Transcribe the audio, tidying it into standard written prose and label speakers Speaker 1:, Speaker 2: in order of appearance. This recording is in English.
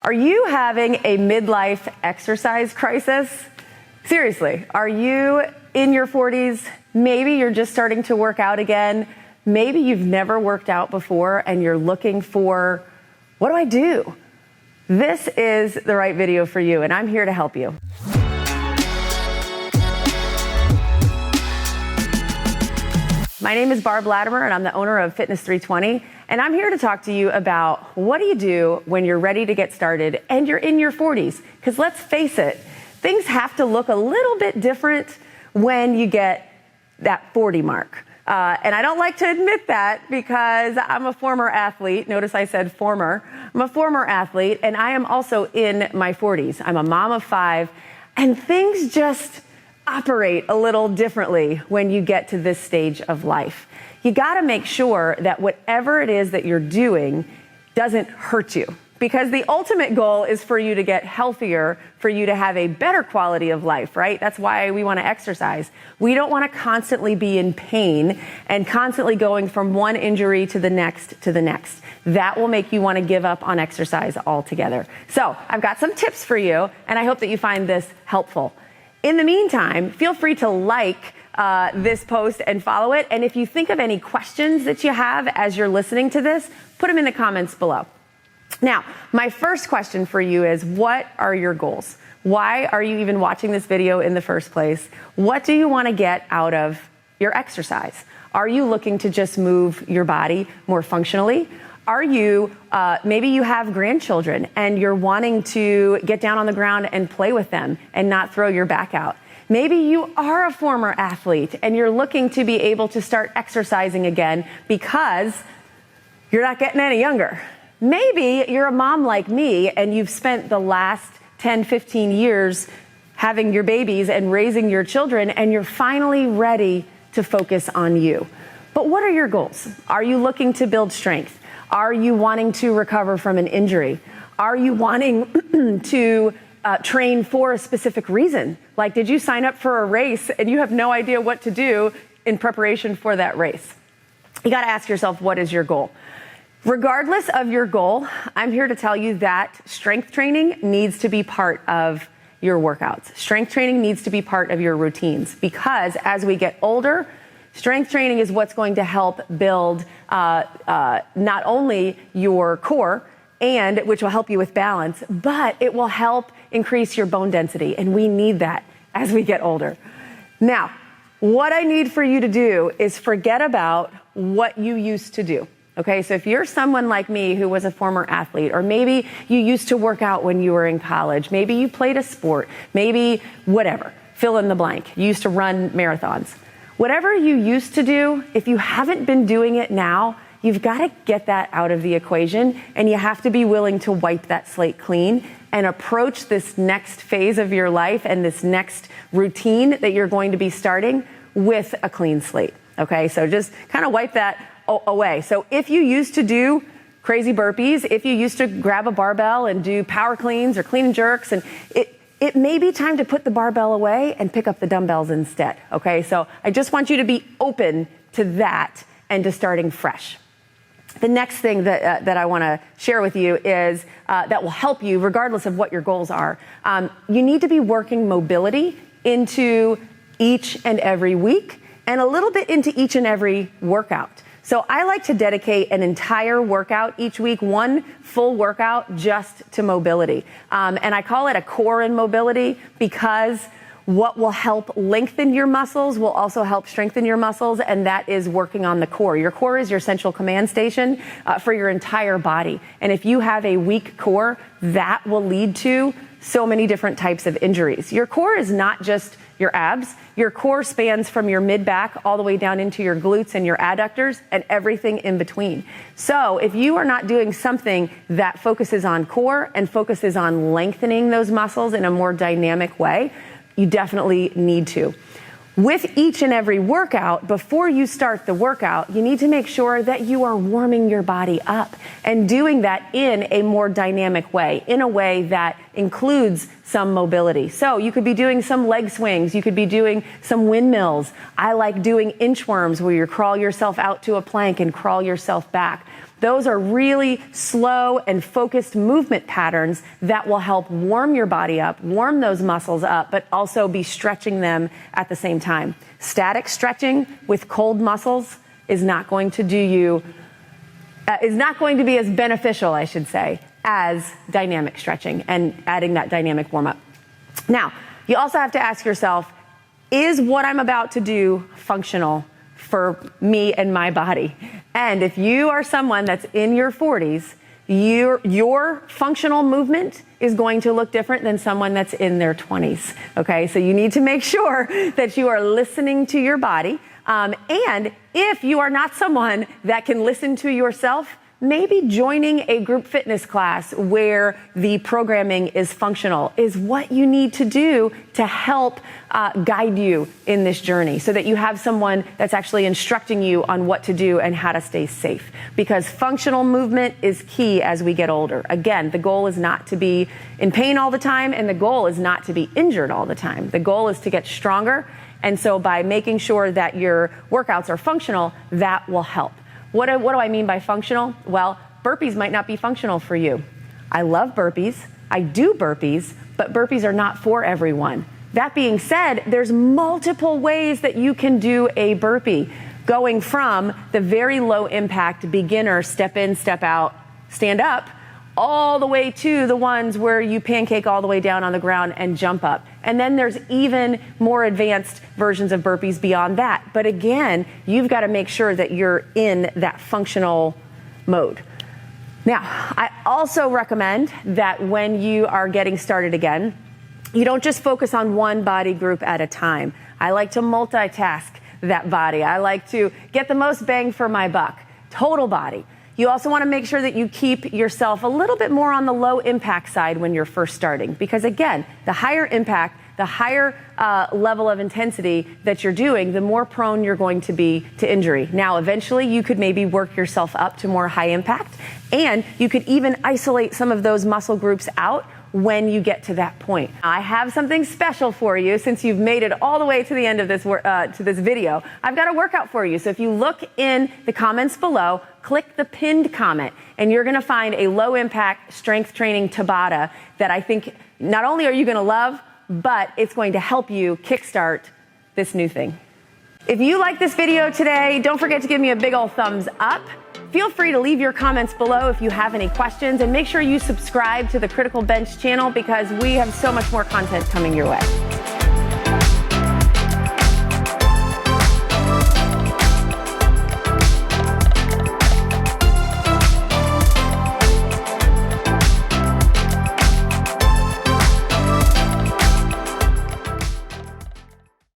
Speaker 1: Are you having a midlife exercise crisis? Seriously, are you in your 40s? Maybe you're just starting to work out again. Maybe you've never worked out before and you're looking for, what do I do? This is the right video for you, and I'm here to help you. My name is Barb Ladimir, and I'm the owner of Fitness 320, and I'm here to talk to you about what do you do when you're ready to get started and you're in your 40s? Because let's face it, things have to look a little bit different when you get that 40 mark. And I don't like to admit that because I'm a former athlete. Notice I said former. I'm a former athlete, and I am also in my 40s. I'm a mom of 5, and things just operate a little differently when you get to this stage of life. You got to make sure that whatever it is that you're doing doesn't hurt you, because the ultimate goal is for you to get healthier, for you to have a better quality of life, right? That's why we want to exercise. We don't want to constantly be in pain and constantly going from one injury to the next to the next. That will make you want to give up on exercise altogether. So I've got some tips for you, and I hope that you find this helpful. In the meantime, feel free to like this post and follow it. And if you think of any questions that you have as you're listening to this, put them in the comments below. Now, my first question for you is, what are your goals? Why are you even watching this video in the first place? What do you want to get out of your exercise? Are you looking to just move your body more functionally? Are you, maybe you have grandchildren and you're wanting to get down on the ground and play with them and not throw your back out. Maybe you are a former athlete and you're looking to be able to start exercising again because you're not getting any younger. Maybe you're a mom like me and you've spent the last 10, 15 years having your babies and raising your children, and you're finally ready to focus on you. But what are your goals? Are you looking to build strength? Are you wanting to recover from an injury? Are you wanting to train for a specific reason? Like, did you sign up for a race and you have no idea what to do in preparation for that race? You got to ask yourself, what is your goal? Regardless of your goal, I'm here to tell you that strength training needs to be part of your workouts. Strength training needs to be part of your routines, because as we get older, strength training is what's going to help build not only your core, and which will help you with balance, but it will help increase your bone density, and we need that as we get older. Now, what I need for you to do is forget about what you used to do. Okay, so if you're someone like me who was a former athlete, or maybe you used to work out when you were in college, maybe you played a sport, maybe whatever, fill in the blank, you used to run marathons. Whatever you used to do, if you haven't been doing it now, you've got to get that out of the equation, and you have to be willing to wipe that slate clean and approach this next phase of your life and this next routine that you're going to be starting with a clean slate. Okay, so just kind of wipe that away. So if you used to do crazy burpees, if you used to grab a barbell and do power cleans or clean and jerks, and it may be time to put the barbell away and pick up the dumbbells instead. Okay, so I just want you to be open to that and to starting fresh. The next thing that I want to share with you is that will help you regardless of what your goals are. You need to be working mobility into each and every week, and a little bit into each and every workout. So I like to dedicate an entire workout each week, one full workout just to mobility. And I call it a core and mobility, because what will help lengthen your muscles will also help strengthen your muscles, and that is working on the core. Your core is your central command station for your entire body. And if you have a weak core, that will lead to so many different types of injuries. Your core is not just your abs. Your core spans from your mid-back all the way down into your glutes and your adductors and everything in between. So if you are not doing something that focuses on core and focuses on lengthening those muscles in a more dynamic way, you definitely need to. With each and every workout, before you start the workout, you need to make sure that you are warming your body up and doing that in a more dynamic way, in a way that includes some mobility. So you could be doing some leg swings, you could be doing some windmills. I like doing inchworms, where you crawl yourself out to a plank and crawl yourself back. Those are really slow and focused movement patterns that will help warm your body up, warm those muscles up, but also be stretching them at the same time. Static stretching with cold muscles is not going to be as beneficial, I should say, as dynamic stretching and adding that dynamic warm up. Now, you also have to ask yourself, is what I'm about to do functional for me and my body? And if you are someone that's in your 40s, your functional movement is going to look different than someone that's in their 20s. Okay, so you need to make sure that you are listening to your body. And if you are not someone that can listen to yourself, maybe joining a group fitness class where the programming is functional is what you need to do to help guide you in this journey, so that you have someone that's actually instructing you on what to do and how to stay safe. Because functional movement is key as we get older. Again, the goal is not to be in pain all the time, and the goal is not to be injured all the time. The goal is to get stronger. And so by making sure that your workouts are functional, that will help. What do I mean by functional? Well, burpees might not be functional for you. I love burpees. I do burpees, but burpees are not for everyone. That being said, there's multiple ways that you can do a burpee, going from the very low impact beginner step in, step out, stand up, all the way to the ones where you pancake all the way down on the ground and jump up. And then there's even more advanced versions of burpees beyond that. But again, you've got to make sure that you're in that functional mode. Now, I also recommend that when you are getting started again, you don't just focus on one body group at a time. I like to multitask that body. I like to get the most bang for my buck, total body. You also want to make sure that you keep yourself a little bit more on the low impact side when you're first starting. Because again, the higher impact, the higher level of intensity that you're doing, the more prone you're going to be to injury. Now, eventually you could maybe work yourself up to more high impact, and you could even isolate some of those muscle groups out when you get to that point. I have something special for you since you've made it all the way to the end of this video. I've got a workout for you. So if you look in the comments below, click the pinned comment, and you're gonna find a low impact strength training Tabata that I think not only are you gonna love, but it's going to help you kickstart this new thing. If you like this video today, don't forget to give me a big old thumbs up. Feel free to leave your comments below if you have any questions, and make sure you subscribe to the Critical Bench channel because we have so much more content coming your way.